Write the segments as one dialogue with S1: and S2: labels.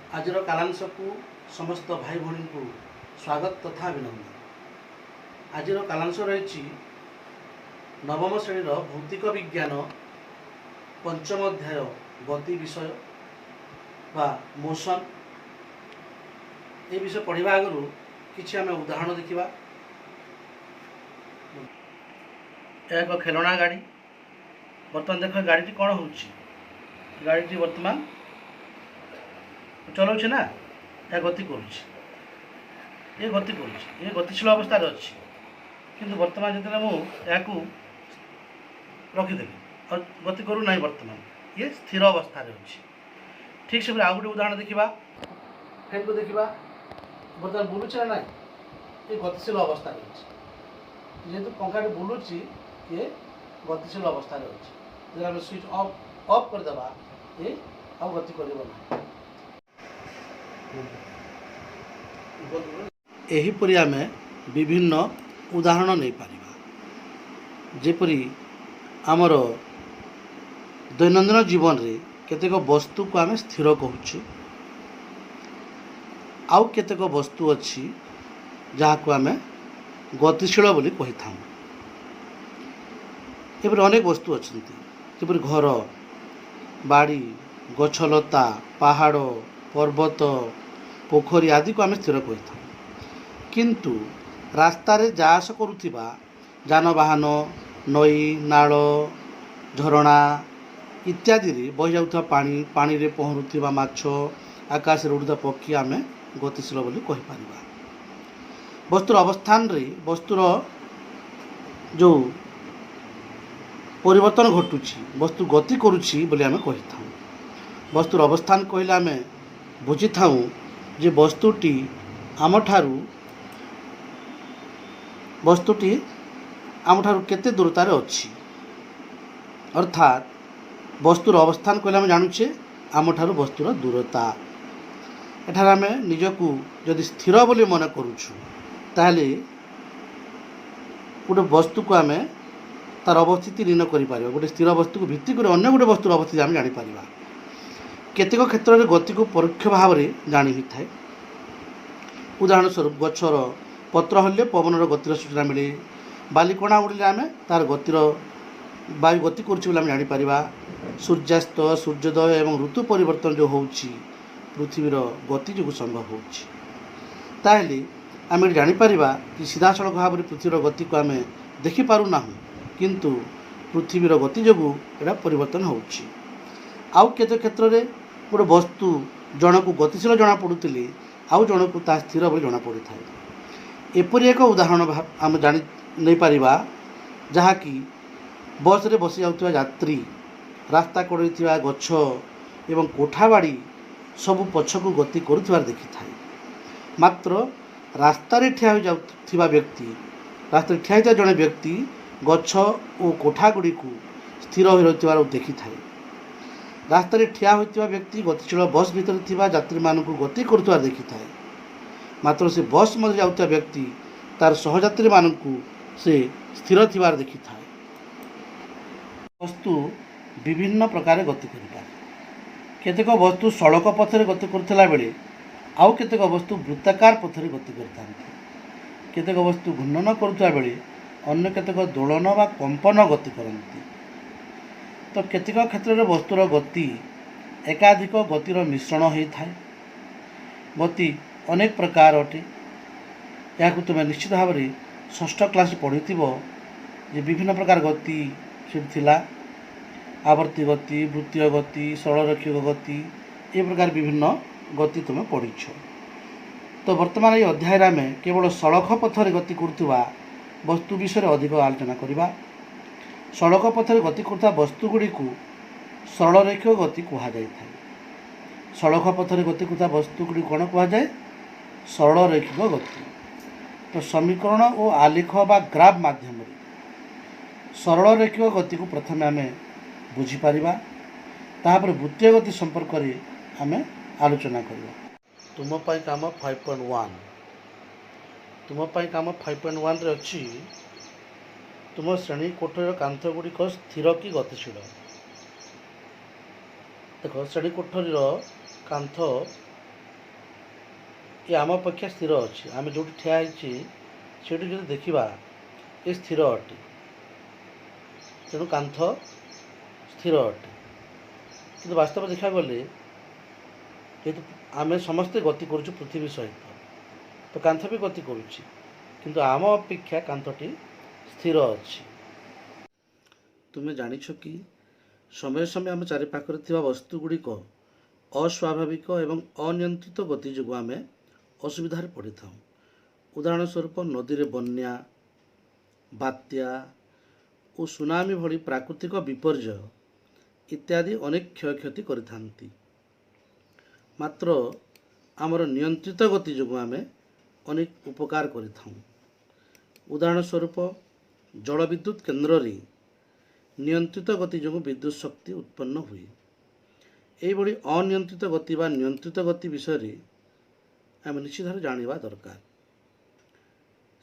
S1: आज कालांश को समस्त भाई भौणी को स्वागत तथा अभिनंदन। आज कालांश रही नवम श्रेणी भौतिक विज्ञान पंचम अध्याय गति विषय बा मोशन। ये विषय पढ़ा आगु किसी आम उदाहरण देखा। एक खेलना गाड़ी बर्तमान देख गाड़ी कौन हो गाड़ी बर्तमान चलाऊँ ना या गति ये गतिशील अवस्था अच्छी किंतु बर्तमान जो मुझे रखीदेवी और गति करूना बर्तमान ये स्थिर अवस्था अच्छी। ठीक से आउ गोटे उदाहरण देखा फैन को देखा बर्तमान बुलूचे ना ना ये गतिशील अवस्था अच्छी जेहेतु पंखा बुलूची ये गतिशील अवस्था अच्छी। जब स्विच ऑफ करदे ये आउ गति कर एहीपरि आमे विभिन्न उदाहरण नहीं पारिबा। जेपरि आमर दैनंदिन जीवन रे केतेक वस्तु को आमे स्थिर कहूँ, आउ केतेक वस्तु अच्छी जहाँ को आमे गतिशील बोली कही था। एपरि अनेक वस्तु अच्छी जेपरि घर बाड़ी गछलता पहाड़ पर्वत पोखरी आदि को आम स्थिर कही था। किंतु रास्तार जास करुवा जानवाहन नई नाल झरणा इत्यादि बही जाऊा पानी पानी रे पहरुवा माछ आकाश रे उड़ुता पक्षी आम गतिशील बोली कही पारिबा। वस्तुर अवस्थान रे वस्तुर जो परिवर्तन घटुची वस्तु गति करुची बोली आम कही था। वस्तुर अवस्थान कहले आम बुझी था जे वस्तुटी आमठारू केते दूरतार अच्छी, अर्थात वस्तुर अवस्थान कहले आम जानुचे आमठारू वस्तुर दूरता। एठार आम निजकू जदि स्थिर बोली मन करुछु ताहले गोटे वस्तु को आम तार अवस्थिति निर्णय करिपारिबा। गोटे स्थिर वस्तु को भित्ति कर अन्य गोटे वस्तुर अवस्थिति आम जानिपारिबा। केतेक क्षेत्र में गति को परोक्ष भाव में जानी ही थाए। उदाहरण स्वरूप गछर पत्र हल्ले पवनर गतिर सूचना मिले। बालिकणा उड़िले आम तार गतिर वायु गति करें जापर। सूर्यास्त सूर्योदय एवं ऋतु परिवर्तन जो हो पृथ्वीर गति जो संभव होताहले आम जापर कि सीधा सड़क भाव में पृथ्वीर गति को आम देखिपारूना किंतु पृथ्वीर गति जो एटा परिवर्तन हो। आउ केते क्षेत्र में गोटे वस्तु जन को गतिशील जना पड़ुले आउ जन को ता स्थिर बोली जना पड़ी था। एपरी एक उदाहरण आम जानी नहीं पारिबा जहाँ कि बस रे बसी जाउथिबा यात्री रास्ता कड़े थिबा गछ एवं कोठाबाड़ी सबु पछकू गति करुथिबार देखि थाए। मात्र रास्ता रे ठिया हो जाउथिबा व्यक्ति रास्ता रे ठिया होइता जने व्यक्ति गछ और कोठागुड़ी को स्थिर हो रहिथिबार देखि थाए। रास्ता रे ठिया होइतिबा व्यक्ति गतिशील बस भीतर थिबा यात्री मानकु गति करुवा देखि थाए। मात्र से बस मध्य जाउता व्यक्ति तार सहयात्री मानकु से स्थिर थिबार देखि थाए। वस्तु विभिन्न प्रकार गति करिपारे। केतेक वस्तु सड़क पथरे गति करथिला बेले आउ केतेक वस्तु वृत्ताकार पथरे गति करथांती। केतेक वस्तु घूर्णन करुवा बेले अन्य केतेक दोलन वा कंपन गति करती। तो केतेक क्षेत्र में वस्तुर गति एकाधिक गतिर मिश्रण होता है। गति अनेक प्रकार अटे। या तुम्हें निश्चित भाव में षष्ठ क्लास पढ़ी जे विभिन्न प्रकार गति से आवर्ती गति वृत्तीय गति सरलरैखिक गति ये प्रकार विभिन्न गति तुम्हें पढ़ीछ। तो वर्तमान ये अध्याय आम केवल सड़क पथरे गति करुवा वस्तु विषय अधिक आलोचना करवा। सड़क पथरे गति करुवा वस्तुगुड़ी को सरलरैखिक गति कहुए। सड़क पथरे गति करुवा वस्तुगुड़ी कौन कहुए? सरलरैखिक गति। तो समीकरण और आलेख बा ग्राफ माध्यम सरलरैखिक गति को प्रथम आम बुझीपर तापर वृत्तीय गति संपर्क आम आलोचना करवा। तुम काम 5.1 तुम काम 5.1 रे अच्छी तुम श्रेणी कोठरीर कांथ गुड़िक स्थिर कि गतिशील। देख श्रेणी कोठरीर कांथ ये आम अपेक्षा स्थिर अच्छे आम जो ठिया से जो देखा ये स्थिर अटे तेणु कांथ स्थिर अटे कि वास्तव देखा गले जेहेतु आम समस्ते गति करुँ पृथ्वी सहित तो कांथ भी गति करुच्ची किंतु आम अपेक्षा कांथटी स्थिर अच्छी तुम्हें जानिछ कि समय समय आम चारिपाखरे वस्तु गुड़िक अस्वाभाविक एवं अनियंत्रित गति जो आम असुविधार पड़ी था। उदाहरण स्वरूप नदी रे बन्या बात्या और सुनामी भली प्राकृतिक विपर्यय इत्यादि अनेक क्षयक्षति करिथांती। मात्र आमर नियंत्रित गति जो आम अनेक उपकार करिथां। उदाहरण स्वरूप जल विद्युत केन्द्र रे नियंत्रित गति जो विद्युत शक्ति उत्पन्न हुए। यही अनियंत्रित गति बा नियंत्रित गति विषय आम निश्चित भाव जाना दरकार।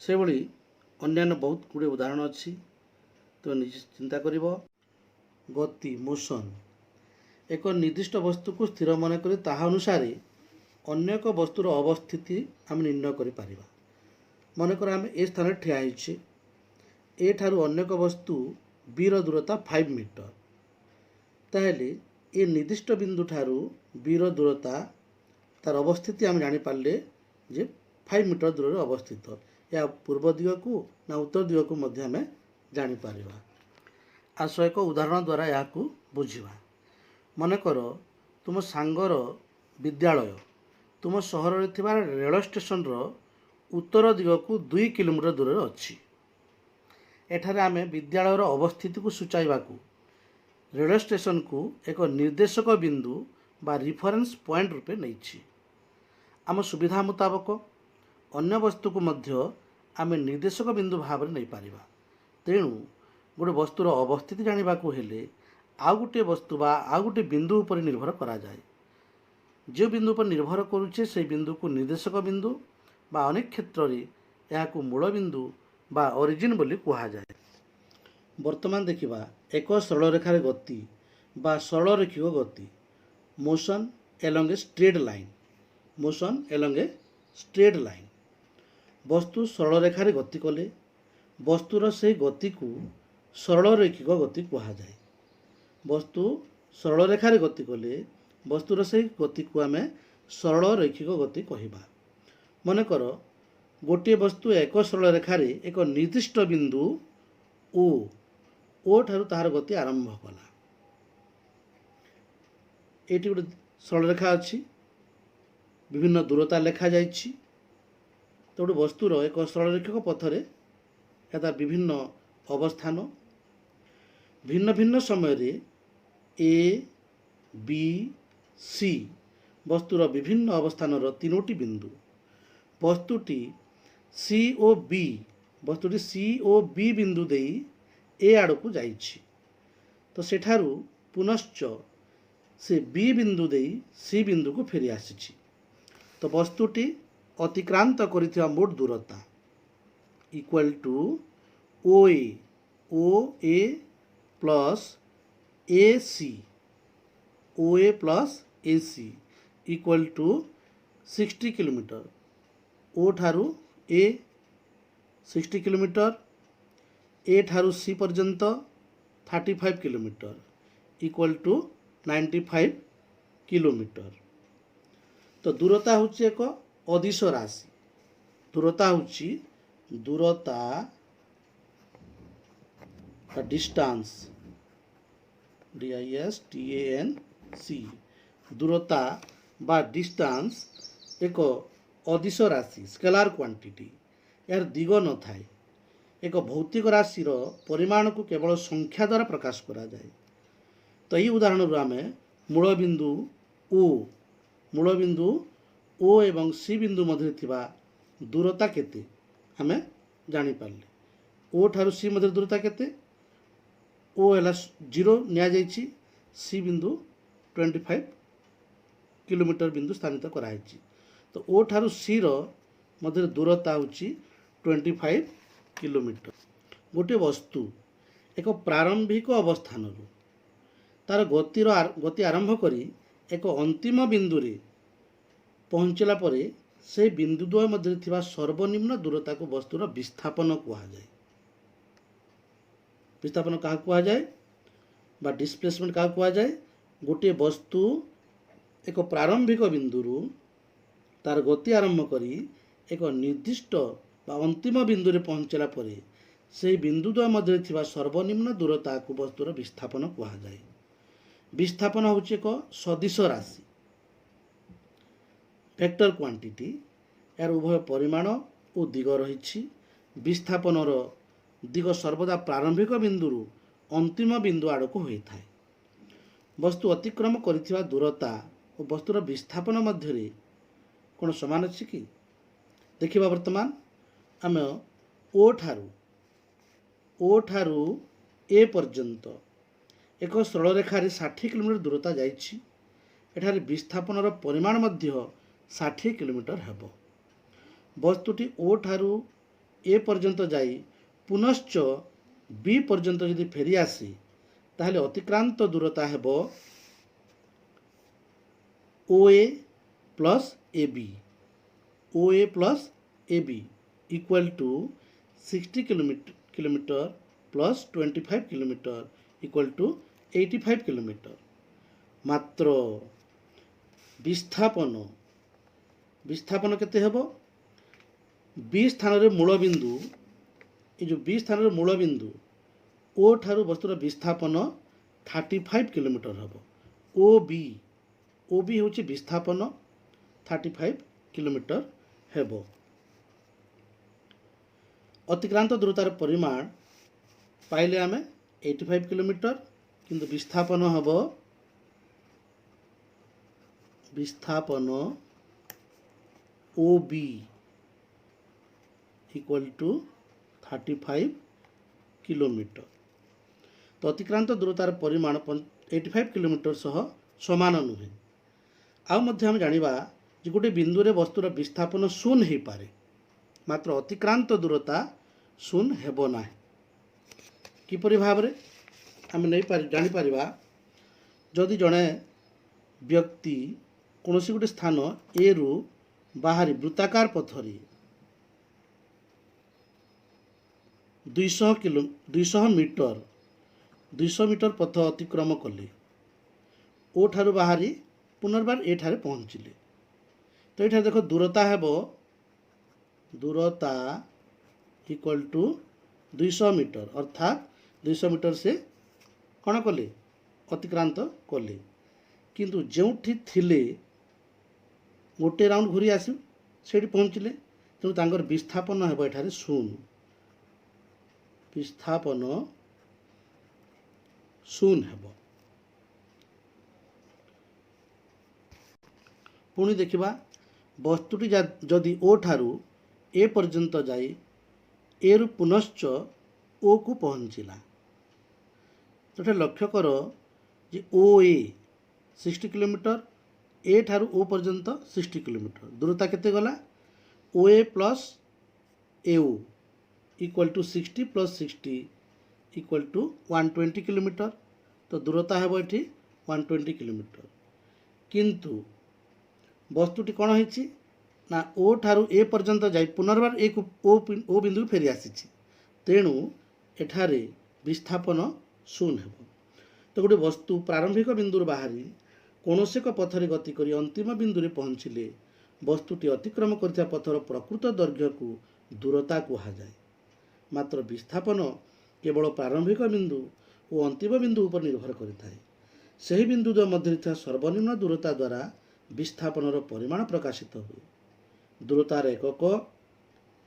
S1: से भली अन्यान्य बहुत गुड़े उदाहरण अच्छी तो निजे चिंता कर। गति मोशन एक निर्दिष्ट वस्तु को स्थिर मन कर ताहा अनुसार अन्य एक वस्तुर अवस्थिति आम निर्णय कर। मनकर आम ए स्थान ठिया ए ठारू अन्य एक वस्तु बीर दूरता 5 मीटर ताहले ये निर्दिष्ट बिंदु ठारू बीर दूरता तार अवस्थिति आम जानीपारे जे 5 मीटर दूर अवस्थित या पूर्व दिग को ना उत्तर दिग को मध्य आम जानीपर। आस एक उदाहरण द्वारा या बुझा। मनकर तुम सांगर विद्यालय तुम सहर रेल स्टेशन उत्तर दिग को 2 किलोमीटर दूर अच्छी। एठारे आम विद्यालयर अवस्थिति को सूचाइबा रेल स्टेशन को एक निर्देशक बिंदु बा रिफरेन्स पॉइंट रूपे नहीं। आम सुविधा मुताबक अन्य वस्तु को मध्य आम निर्देशक बिंदु भाव नहीं पारिबा। तेणु गोटे वस्तुर अवस्थिति जाना हेले आउ गोटे वस्तु बा आउ गोटे बिंदु पर निर्भर करा जाए। जो बिंदु पर निर्भर करुचे से बिंदु को निर्देशक बिंदु बा अनेक क्षेत्र में यह मूल बिंदु बा ओरिजिन बोली कहा जाए। वर्तमान देखिबा एक सरल रेखार गति बा सरल रेखिक गति motion along a straight line. Motion along a straight line वस्तु सरल रेखार गति कले वस्तुर से गति को सरल रेखिक गति कहा जाए। वस्तु सरल रेखार गति कले वस्तुर से गति को आम सरल रैखिक गति कहवा। मनकर गोटे वस्तु एक सरल रेखार एक निर्दिष्ट बिंदु ओ ठारू तार गति आरंभ कला। ये गोटे सरल रेखा अच्छी विभिन्न दूरता लेखा जाइछि। तो गोटे वस्तुर एक सरल रेखिक पथरे या विभिन्न अवस्थान भिन्न भिन्न समय ए बी सी वस्तुर विभिन्न अवस्थान तीनोटी बिंदु वस्तुटी सी ओ बी बिंदु दे ए आड़ को जाइछि। तो सेठारू पुनश्च से बी बिंदु दे सी बिंदु को फेरी आसी। तो वस्तुटी अतिक्रांत करिथिबा मोट दूरता equal to O A plus A C O A plus A C equal to 60 kilometre. O ठारू ए 60 किलोमीटर ए ठारू सी पर्यंत 35 किलोमीटर इक्वल टू 95 किलोमीटर। तो दूरता हूँ एक अदिश राशि। दूरता हूँ दूरता डिस्टेंस DISTANC दूरता बा डिस्टेंस एक अदिश राशि स्केलार क्वांटिटी यार दिग न थाए। एक भौतिक राशिर परिमाण को केवल संख्या द्वारा प्रकाश करा जाए। तो यही उदाहरण आम मूल बिंदु ओ एवं सी बिंदु मध्य थिबा दूरता केते आम जानी पारले। ओ ठारू सी मध्य दूरता केते ओ है 0 निया जाइछि सी बिंदु 25 किलोमीटर बिंदु स्थानित कराई। तो ओ ठारू सी मध्य दूरता होची 25 किलोमीटर। गोटे वस्तु एक प्रारंभिक अवस्थान तार गति आरंभ करी एक अंतिम बिंदु रे पहुँचला परे से बिंदुद्वय मध्य थिबा सर्वनिम्न दूरता को वस्तुर विस्थापन कुहाଯାଏ। विस्थापन क्या कुहाଯାଏ बा डिस्प्लेसमेंट क्या कुहाଯାଏ? गोटे वस्तु एक प्रारंभिक बिंदुरु तार गति आरंभ करी एक निर्दिष्ट बा अंतिम बिंदु रे पहुंचला परे से बिंदुद्वय मध्य थिबा सर्वनिम्न दूरता को वस्तुर विस्थापन कुहाଯାଏ। विस्थापन होची एक सदिश राशि वेक्टर क्वांटिटी। यार उभय परिमाण और दिग रही। विस्थापनर दिग सर्वदा प्रारंभिक बिंदुरु अंतिम बिंदु आड़ को होता है। वस्तु अतिक्रम करिथिबा दूरता और वस्तुर विस्थापन मध्य कौन समान अच्छी कि देखिबा। वर्तमान आम ओ ठारू ए पर्यंत एक सरल रेखार 60 किलोमीटर दूरता जाइछि। एठारे विस्थापनर परिमाण मध्य 60 किलोमीटर हेबो। वस्तुटी ओ ठारू ए पर्यंत जाई पुनश्च बी पर्यंत यदि फेरी आसी ताहले अतिक्रांत दूरता हेबो O A plus A B. O A plus A B equal to 60 kilometre plus 25 kilometre equal to 85 kilometre. मात्र विस्थापन केते हेबो? बी स्थान रे मूल बिंदु, ये जो बी स्थान रे मूल बिंदु ओ ठारू वस्तुर विस्थापन 35 किलोमीटर हेबो। ओ बी होची विस्थापन 35 किलोमीटर हेबो। अतिक्रांत दूरतार परिमाण पाइले आमे 85 किलोमीटर, किंतु विस्थापन हेबो O B equal to 35 kilometre. तो अतिक्रांत दूरतार परिमाण 85 किलोमीटर सह समान नुहे। आउ मध्य हम जानिबा जे गोटे बिंदु रे वस्तुर विस्थापन शून्य हो पारे, मात्र अतिक्रांत दूरता शून्य हेबो नाही। किपरि भाबरे आम नहीं जानि परिबा? जदि जड़े व्यक्ति कौन गोटे स्थान ए रु बाहरी वृत्ताकार पथरी 200 मीटर पथ अतिक्रम कले, ओ ठारू बाहरी पुनर्बार ए ठारे पहुँचले, तो ये देख दूरता हेबो दूरता इक्वल टू 200 मीटर, अर्थात 200 मीटर से कौन कले अतिक्रांत कले। किंतु जोठी थिले गोटे राउंड घूरी आस से पहुँचले, तेणु तांकर विस्थापन हेबो एठारे शून्य। विस्थापन शून्य हेबो। पुणी देखिबा वस्तुटी जदि ओ ठारू ए पर्यंत जाई ए रु पुनश्च ओ को पहुँचला, तो लक्ष्य कर जे ओ ए 60 किलोमीटर, ए ठारू ओ पर्यंत 60 किलोमीटर, दूरता केते गला? O A plus A O equal to 60 plus 60 equal to 120 kilometre. तो दूरता हेबो एठी 120 किलोमीटर। किंतु वस्तुटी कौन होइछि ना ओ ठारू ए पर्यंत जाई पुनर्बार ए ओ बिंदु फेरी आसीछि, तेणु एठारे विस्थापन शून्य हेबो। तो गोटे वस्तु प्रारंभिक बिंदु बाहरी कौन एक पथरे गति करी अंतिम बिंदु रे पहुँचले वस्तुटी अतिक्रम करथिबा पथर प्रकृत दैर्घ्य को दूरता कुहाଯାଏ। मात्र विस्थापन केवल प्रारंभिक बिंदु और अंतिम बिंदु पर निर्भर करिଥାଏ। ସେହି बिंदु मध्य था सर्वनिम्न दूरता द्वारा विस्थापनर परिमाण प्रकाशित हुए। दूरतार एकक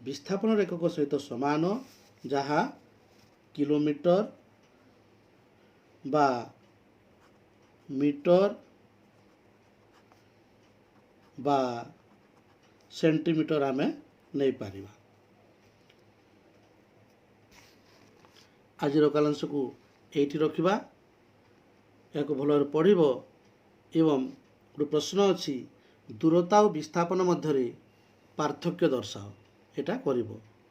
S1: विस्थापन एकक सहित समान, जहाँ किलोमीटर बा मीटर बा सेंटीमीटर आमे नहीं पारिबा। आज कालांश को एठी रखिबा, या भल पढ़िब एवं गोटे प्रश्न अच्छी दूरता और विस्थापन मध्य पार्थक्य दर्शाओ, एटा करिब।